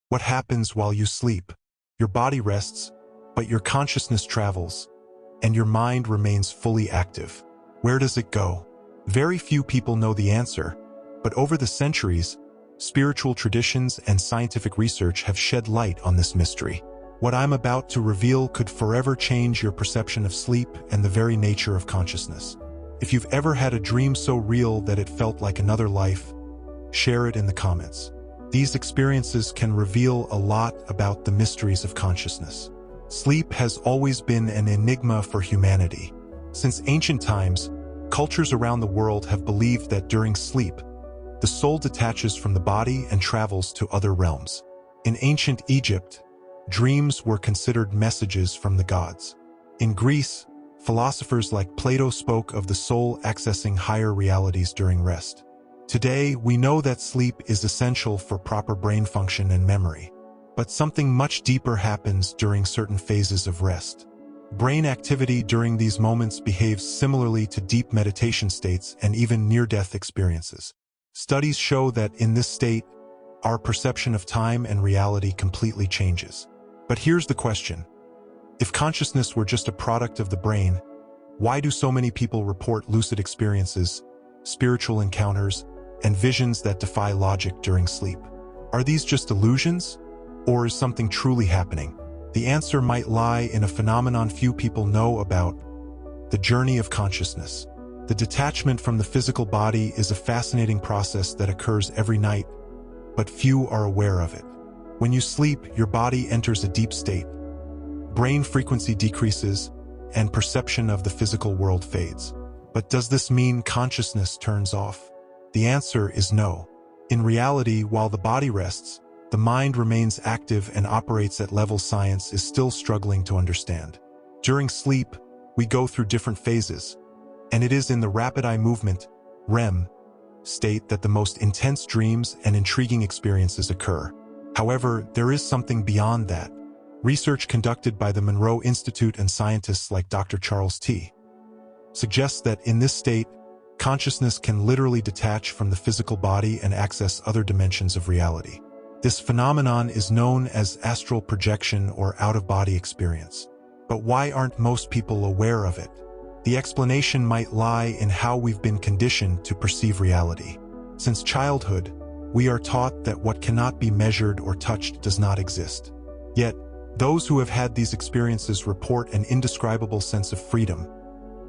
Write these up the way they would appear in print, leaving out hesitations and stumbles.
What happens while you sleep? Your body rests, but your consciousness travels, and your mind remains fully active. Where does it go? Very few people know the answer, but over the centuries, spiritual traditions and scientific research have shed light on this mystery. What I'm about to reveal could forever change your perception of sleep and the very nature of consciousness. If you've ever had a dream so real that it felt like another life, share it in the comments. These experiences can reveal a lot about the mysteries of consciousness. Sleep has always been an enigma for humanity. Since ancient times, cultures around the world have believed that during sleep, the soul detaches from the body and travels to other realms. In ancient Egypt, dreams were considered messages from the gods. In Greece, philosophers like Plato spoke of the soul accessing higher realities during rest. Today, we know that sleep is essential for proper brain function and memory. But something much deeper happens during certain phases of rest. Brain activity during these moments behaves similarly to deep meditation states and even near-death experiences. Studies show that in this state, our perception of time and reality completely changes. But here's the question. If consciousness were just a product of the brain, why do so many people report lucid experiences, spiritual encounters, and visions that defy logic during sleep? Are these just illusions? Or is something truly happening? The answer might lie in a phenomenon few people know about: the journey of consciousness. The detachment from the physical body is a fascinating process that occurs every night, but few are aware of it. When you sleep, your body enters a deep state. Brain frequency decreases, and perception of the physical world fades. But does this mean consciousness turns off? The answer is no. In reality, while the body rests, the mind remains active and operates at levels science is still struggling to understand. During sleep, we go through different phases, and it is in the rapid eye movement, REM, state that the most intense dreams and intriguing experiences occur. However, there is something beyond that. Research conducted by the Monroe Institute and scientists like Dr. Charles T. suggests that in this state, consciousness can literally detach from the physical body and access other dimensions of reality. This phenomenon is known as astral projection or out-of-body experience. But why aren't most people aware of it? The explanation might lie in how we've been conditioned to perceive reality. Since childhood, we are taught that what cannot be measured or touched does not exist. Yet, those who have had these experiences report an indescribable sense of freedom,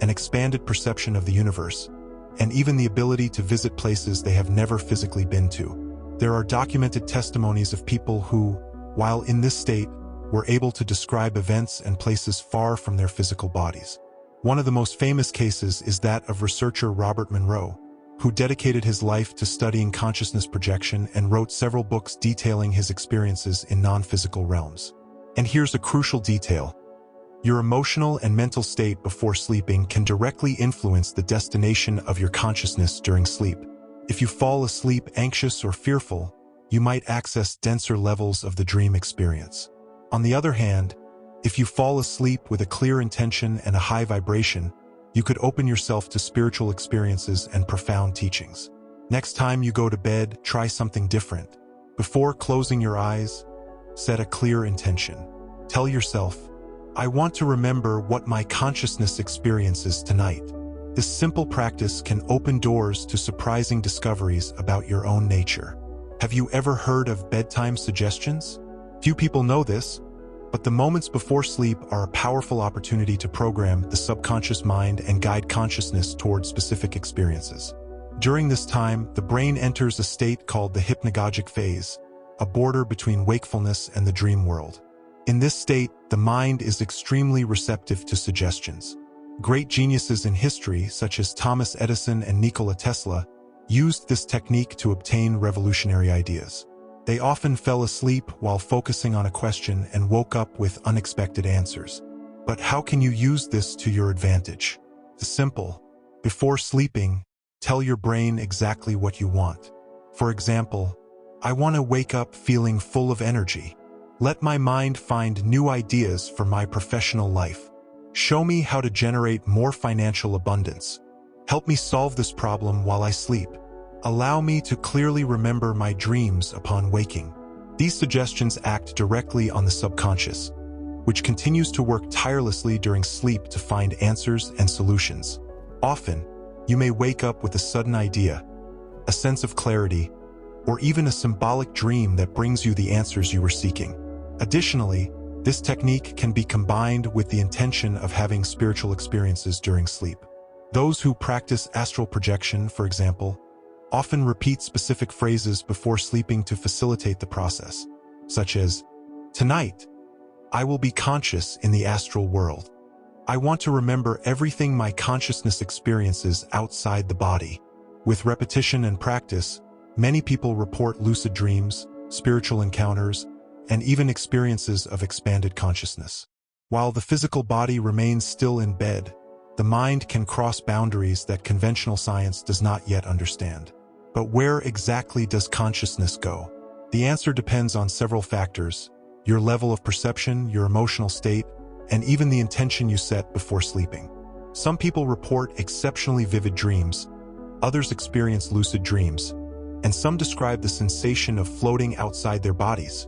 an expanded perception of the universe, and even the ability to visit places they have never physically been to. There are documented testimonies of people who, while in this state, were able to describe events and places far from their physical bodies. One of the most famous cases is that of researcher Robert Monroe, who dedicated his life to studying consciousness projection and wrote several books detailing his experiences in non-physical realms. And here's a crucial detail. Your emotional and mental state before sleeping can directly influence the destination of your consciousness during sleep. If you fall asleep anxious or fearful, you might access denser levels of the dream experience. On the other hand, if you fall asleep with a clear intention and a high vibration, you could open yourself to spiritual experiences and profound teachings. Next time you go to bed, try something different. Before closing your eyes, set a clear intention. Tell yourself, I want to remember what my consciousness experiences tonight. This simple practice can open doors to surprising discoveries about your own nature. Have you ever heard of bedtime suggestions? Few people know this, but the moments before sleep are a powerful opportunity to program the subconscious mind and guide consciousness toward specific experiences. During this time, the brain enters a state called the hypnagogic phase, a border between wakefulness and the dream world. In this state, the mind is extremely receptive to suggestions. Great geniuses in history, such as Thomas Edison and Nikola Tesla, used this technique to obtain revolutionary ideas. They often fell asleep while focusing on a question and woke up with unexpected answers. But how can you use this to your advantage? It's simple. Before sleeping, tell your brain exactly what you want. For example, I want to wake up feeling full of energy. Let my mind find new ideas for my professional life. Show me how to generate more financial abundance. Help me solve this problem while I sleep. Allow me to clearly remember my dreams upon waking. These suggestions act directly on the subconscious, which continues to work tirelessly during sleep to find answers and solutions. Often, you may wake up with a sudden idea, a sense of clarity, or even a symbolic dream that brings you the answers you were seeking. Additionally, this technique can be combined with the intention of having spiritual experiences during sleep. Those who practice astral projection, for example, often repeat specific phrases before sleeping to facilitate the process, such as, "Tonight, I will be conscious in the astral world. I want to remember everything my consciousness experiences outside the body." With repetition and practice, many people report lucid dreams, spiritual encounters, and even experiences of expanded consciousness. While the physical body remains still in bed, the mind can cross boundaries that conventional science does not yet understand. But where exactly does consciousness go? The answer depends on several factors: your level of perception, your emotional state, and even the intention you set before sleeping. Some people report exceptionally vivid dreams, others experience lucid dreams, and some describe the sensation of floating outside their bodies,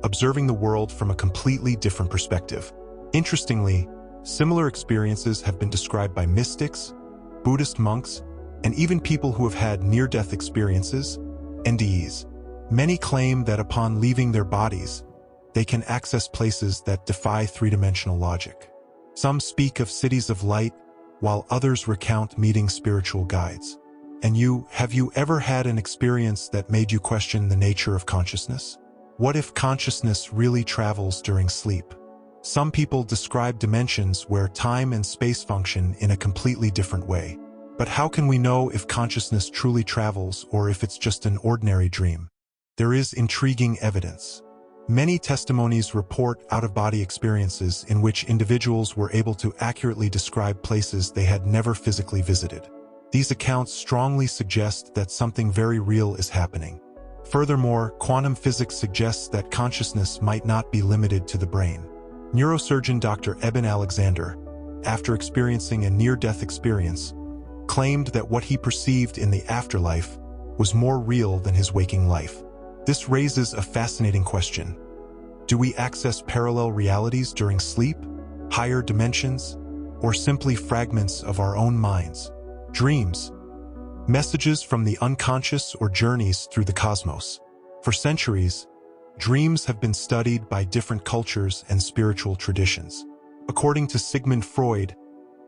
observing the world from a completely different perspective. Interestingly, similar experiences have been described by mystics, Buddhist monks, and even people who have had near-death experiences, NDEs. Many claim that upon leaving their bodies, they can access places that defy three-dimensional logic. Some speak of cities of light, while others recount meeting spiritual guides. And have you ever had an experience that made you question the nature of consciousness? What if consciousness really travels during sleep? Some people describe dimensions where time and space function in a completely different way. But how can we know if consciousness truly travels or if it's just an ordinary dream? There is intriguing evidence. Many testimonies report out-of-body experiences in which individuals were able to accurately describe places they had never physically visited. These accounts strongly suggest that something very real is happening. Furthermore, quantum physics suggests that consciousness might not be limited to the brain. Neurosurgeon Dr. Eben Alexander, after experiencing a near-death experience, claimed that what he perceived in the afterlife was more real than his waking life. This raises a fascinating question. Do we access parallel realities during sleep, higher dimensions, or simply fragments of our own minds? Dreams, messages from the unconscious, or journeys through the cosmos. For centuries, dreams have been studied by different cultures and spiritual traditions. According to Sigmund Freud,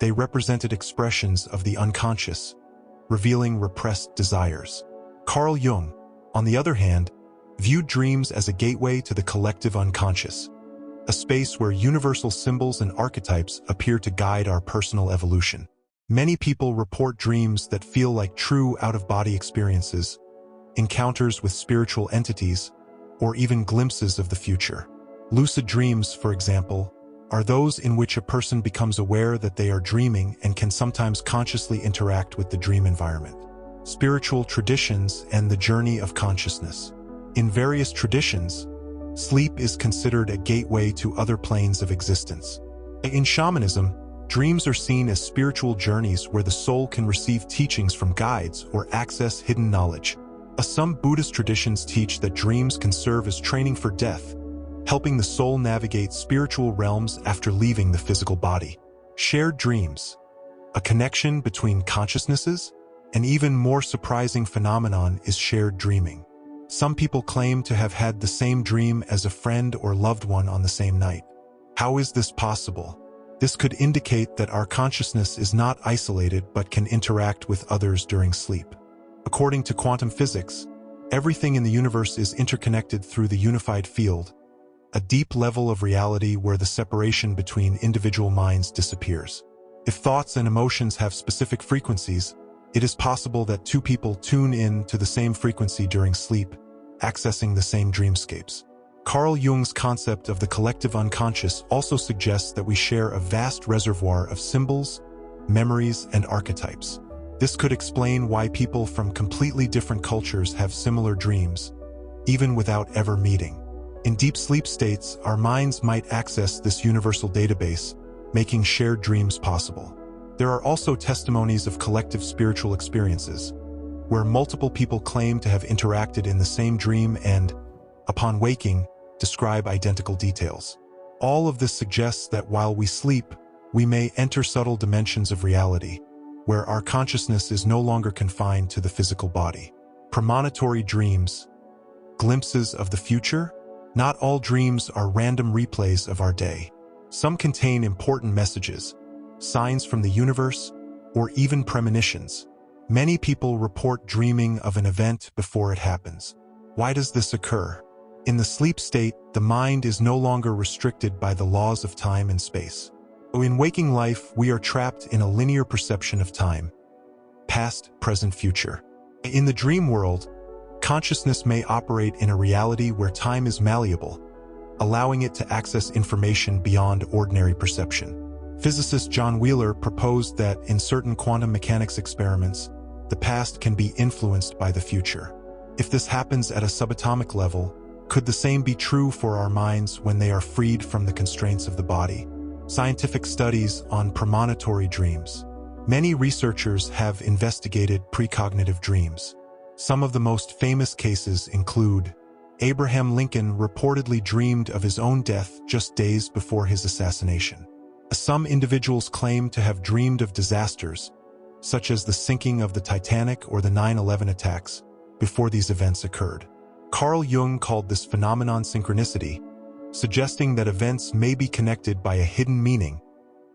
they represented expressions of the unconscious, revealing repressed desires. Carl Jung, on the other hand, viewed dreams as a gateway to the collective unconscious, a space where universal symbols and archetypes appear to guide our personal evolution. Many people report dreams that feel like true out-of-body experiences, encounters with spiritual entities, or even glimpses of the future. Lucid dreams, for example, are those in which a person becomes aware that they are dreaming and can sometimes consciously interact with the dream environment. Spiritual traditions and the journey of consciousness. In various traditions, sleep is considered a gateway to other planes of existence. In shamanism, dreams are seen as spiritual journeys where the soul can receive teachings from guides or access hidden knowledge. Some Buddhist traditions teach that dreams can serve as training for death, helping the soul navigate spiritual realms after leaving the physical body. Shared dreams, a connection between consciousnesses. An even more surprising phenomenon is shared dreaming. Some people claim to have had the same dream as a friend or loved one on the same night. How is this possible? This could indicate that our consciousness is not isolated but can interact with others during sleep. According to quantum physics, everything in the universe is interconnected through the unified field, a deep level of reality where the separation between individual minds disappears. If thoughts and emotions have specific frequencies, it is possible that two people tune in to the same frequency during sleep, accessing the same dreamscapes. Carl Jung's concept of the collective unconscious also suggests that we share a vast reservoir of symbols, memories, and archetypes. This could explain why people from completely different cultures have similar dreams, even without ever meeting. In deep sleep states, our minds might access this universal database, making shared dreams possible. There are also testimonies of collective spiritual experiences, where multiple people claim to have interacted in the same dream and, upon waking, describe identical details. All of this suggests that while we sleep, we may enter subtle dimensions of reality, where our consciousness is no longer confined to the physical body. Premonitory dreams, glimpses of the future? Not all dreams are random replays of our day. Some contain important messages, signs from the universe, or even premonitions. Many people report dreaming of an event before it happens. Why does this occur? In the sleep state, the mind is no longer restricted by the laws of time and space. In waking life, we are trapped in a linear perception of time, past, present, future. In the dream world, consciousness may operate in a reality where time is malleable, allowing it to access information beyond ordinary perception. Physicist John Wheeler proposed that in certain quantum mechanics experiments, the past can be influenced by the future. If this happens at a subatomic level, could the same be true for our minds when they are freed from the constraints of the body? Scientific studies on premonitory dreams. Many researchers have investigated precognitive dreams. Some of the most famous cases include Abraham Lincoln reportedly dreamed of his own death just days before his assassination. Some individuals claim to have dreamed of disasters, such as the sinking of the Titanic or the 9/11 attacks, before these events occurred. Carl Jung called this phenomenon synchronicity, suggesting that events may be connected by a hidden meaning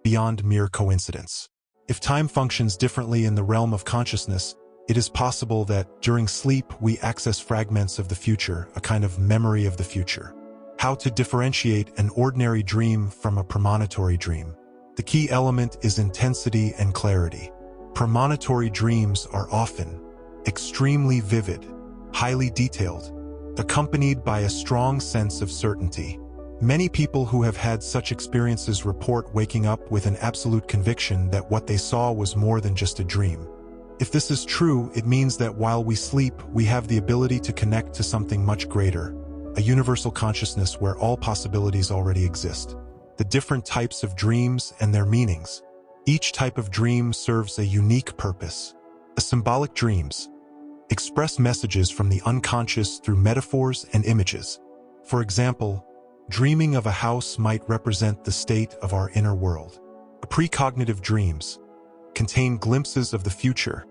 beyond mere coincidence. If time functions differently in the realm of consciousness, it is possible that during sleep we access fragments of the future, a kind of memory of the future. How to differentiate an ordinary dream from a premonitory dream? The key element is intensity and clarity. Premonitory dreams are often extremely vivid, highly detailed, accompanied by a strong sense of certainty. Many people who have had such experiences report waking up with an absolute conviction that what they saw was more than just a dream. If this is true, it means that while we sleep, we have the ability to connect to something much greater, a universal consciousness where all possibilities already exist. The different types of dreams and their meanings. Each type of dream serves a unique purpose. Symbolic dreams express messages from the unconscious through metaphors and images. For example, dreaming of a house might represent the state of our inner world. Precognitive dreams contain glimpses of the future,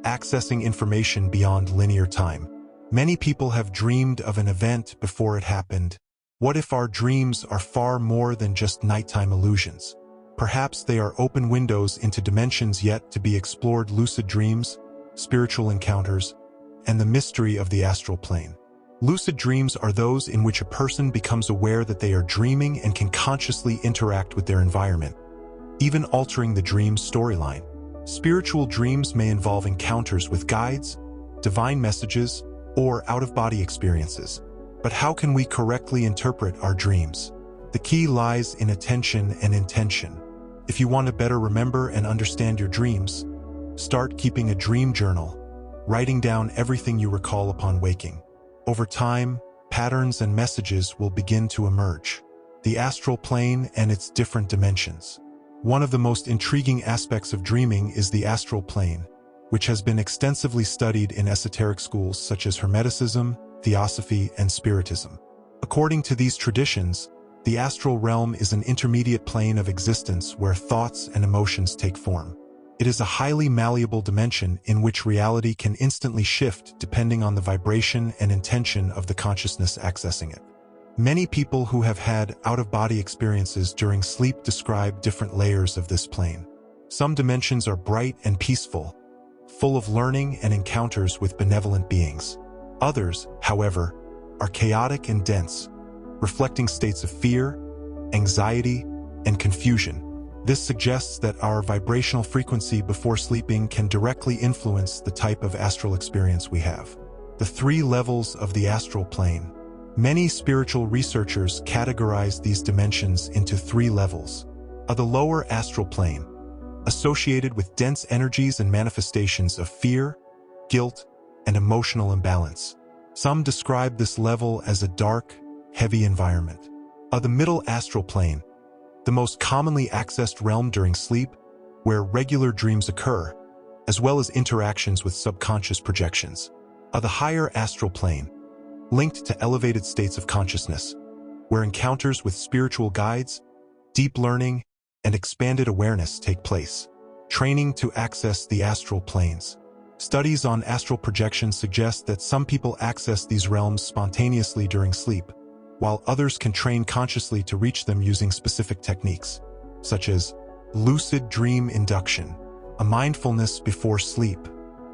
accessing information beyond linear time. Many people have dreamed of an event before it happened. What if our dreams are far more than just nighttime illusions? Perhaps they are open windows into dimensions yet to be explored: lucid dreams, spiritual encounters, and the mystery of the astral plane. Lucid dreams are those in which a person becomes aware that they are dreaming and can consciously interact with their environment, even altering the dream's storyline. Spiritual dreams may involve encounters with guides, divine messages, or out-of-body experiences. But how can we correctly interpret our dreams? The key lies in attention and intention. If you want to better remember and understand your dreams, start keeping a dream journal, writing down everything you recall upon waking. Over time, patterns and messages will begin to emerge. The astral plane and its different dimensions. One of the most intriguing aspects of dreaming is the astral plane, which has been extensively studied in esoteric schools such as Hermeticism, Theosophy, and Spiritism. According to these traditions, the astral realm is an intermediate plane of existence where thoughts and emotions take form. It is a highly malleable dimension in which reality can instantly shift depending on the vibration and intention of the consciousness accessing it. Many people who have had out-of-body experiences during sleep describe different layers of this plane. Some dimensions are bright and peaceful, full of learning and encounters with benevolent beings. Others, however, are chaotic and dense, reflecting states of fear, anxiety, and confusion. This suggests that our vibrational frequency before sleeping can directly influence the type of astral experience we have. The 3 levels of the astral plane. Many spiritual researchers categorize these dimensions into 3 levels. The lower astral plane, associated with dense energies and manifestations of fear, guilt, and emotional imbalance. Some describe this level as a dark, heavy environment. The middle astral plane, the most commonly accessed realm during sleep, where regular dreams occur, as well as interactions with subconscious projections. The higher astral plane, linked to elevated states of consciousness, where encounters with spiritual guides, deep learning, and expanded awareness take place. Training to access the astral planes. Studies on astral projection suggest that some people access these realms spontaneously during sleep, while others can train consciously to reach them using specific techniques, such as lucid dream induction, a mindfulness before sleep,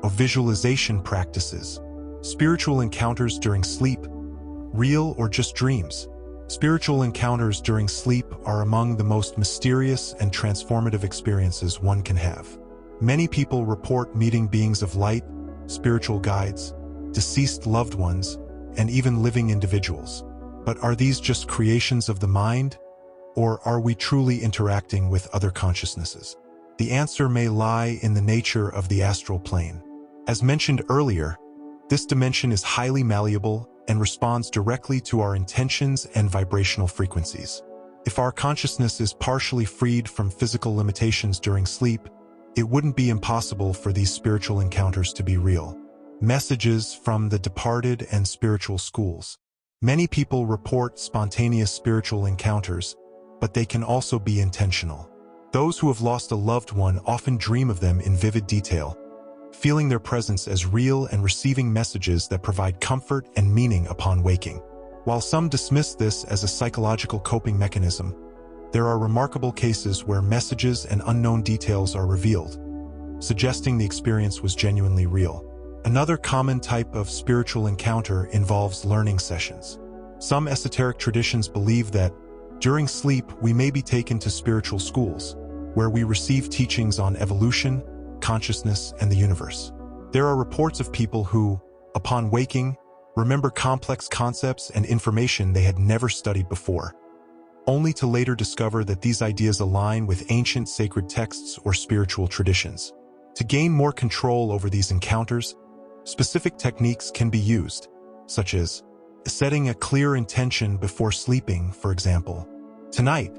or visualization practices. Spiritual encounters during sleep, real or just dreams. Spiritual encounters during sleep are among the most mysterious and transformative experiences one can have. Many people report meeting beings of light, spiritual guides, deceased loved ones, and even living individuals. But are these just creations of the mind, or are we truly interacting with other consciousnesses? The answer may lie in the nature of the astral plane. As mentioned earlier, this dimension is highly malleable and responds directly to our intentions and vibrational frequencies. If our consciousness is partially freed from physical limitations during sleep, it wouldn't be impossible for these spiritual encounters to be real. Messages from the departed and spiritual schools. Many people report spontaneous spiritual encounters, but they can also be intentional. Those who have lost a loved one often dream of them in vivid detail, feeling their presence as real and receiving messages that provide comfort and meaning upon waking. While some dismiss this as a psychological coping mechanism, there are remarkable cases where messages and unknown details are revealed, suggesting the experience was genuinely real. Another common type of spiritual encounter involves learning sessions. Some esoteric traditions believe that, during sleep, we may be taken to spiritual schools, where we receive teachings on evolution, consciousness, and the universe. There are reports of people who, upon waking, remember complex concepts and information they had never studied before, only to later discover that these ideas align with ancient sacred texts or spiritual traditions. To gain more control over these encounters, specific techniques can be used, such as setting a clear intention before sleeping, for example. Tonight,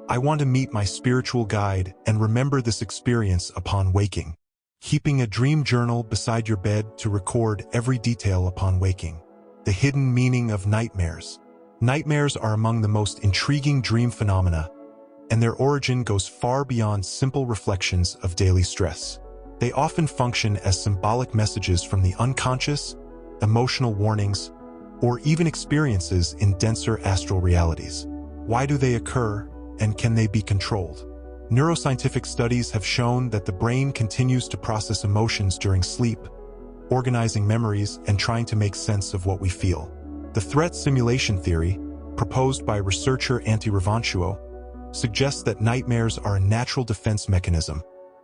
I want to meet my spiritual guide and remember this experience upon waking. Keeping a dream journal beside your bed to record every detail upon waking. The hidden meaning of nightmares. Nightmares are among the most intriguing dream phenomena, and their origin goes far beyond simple reflections of daily stress. They often function as symbolic messages from the unconscious, emotional warnings, or even experiences in denser astral realities. Why do they occur, and can they be controlled? Neuroscientific studies have shown that the brain continues to process emotions during sleep, organizing memories and trying to make sense of what we feel. The threat simulation theory, proposed by researcher Antti Rauvanchuo, suggests that nightmares are a natural defense mechanism,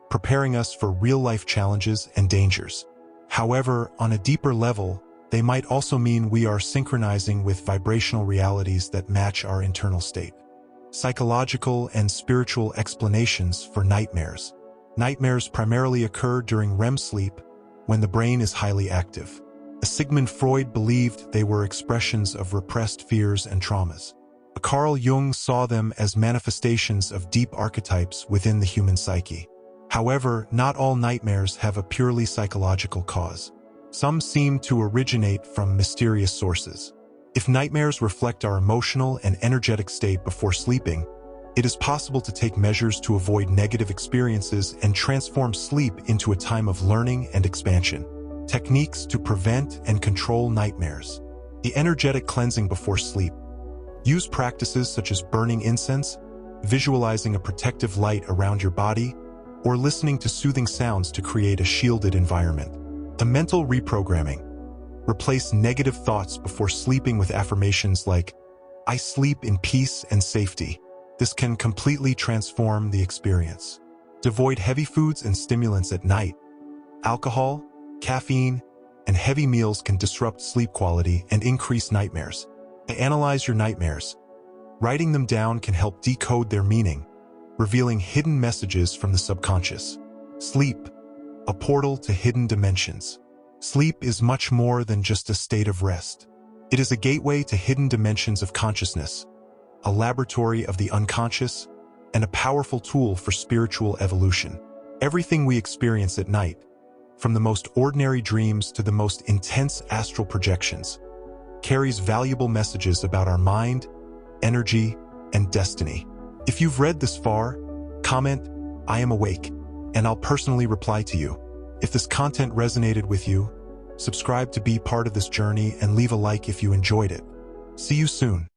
preparing us for real-life challenges and dangers. However, on a deeper level, they might also mean we are synchronizing with vibrational realities that match our internal state. Psychological and spiritual explanations for nightmares. Nightmares primarily occur during REM sleep, when the brain is highly active. Sigmund Freud believed they were expressions of repressed fears and traumas. Carl Jung saw them as manifestations of deep archetypes within the human psyche. However, not all nightmares have a purely psychological cause. Some seem to originate from mysterious sources. If nightmares reflect our emotional and energetic state before sleeping, it is possible to take measures to avoid negative experiences and transform sleep into a time of learning and expansion. Techniques to prevent and control nightmares. The energetic cleansing before sleep. Use practices such as burning incense, visualizing a protective light around your body, or listening to soothing sounds to create a shielded environment. The mental reprogramming. Replace negative thoughts before sleeping with affirmations like, "I sleep in peace and safety." This can completely transform the experience. Avoid heavy foods and stimulants at night. Alcohol, caffeine, and heavy meals can disrupt sleep quality and increase nightmares. Analyze your nightmares. Writing them down can help decode their meaning, revealing hidden messages from the subconscious. Sleep, a portal to hidden dimensions. Sleep is much more than just a state of rest. It is a gateway to hidden dimensions of consciousness, a laboratory of the unconscious, and a powerful tool for spiritual evolution. Everything we experience at night, from the most ordinary dreams to the most intense astral projections, carries valuable messages about our mind, energy, and destiny. If you've read this far, comment, "I am awake," and I'll personally reply to you. If this content resonated with you, subscribe to be part of this journey and leave a like if you enjoyed it. See you soon.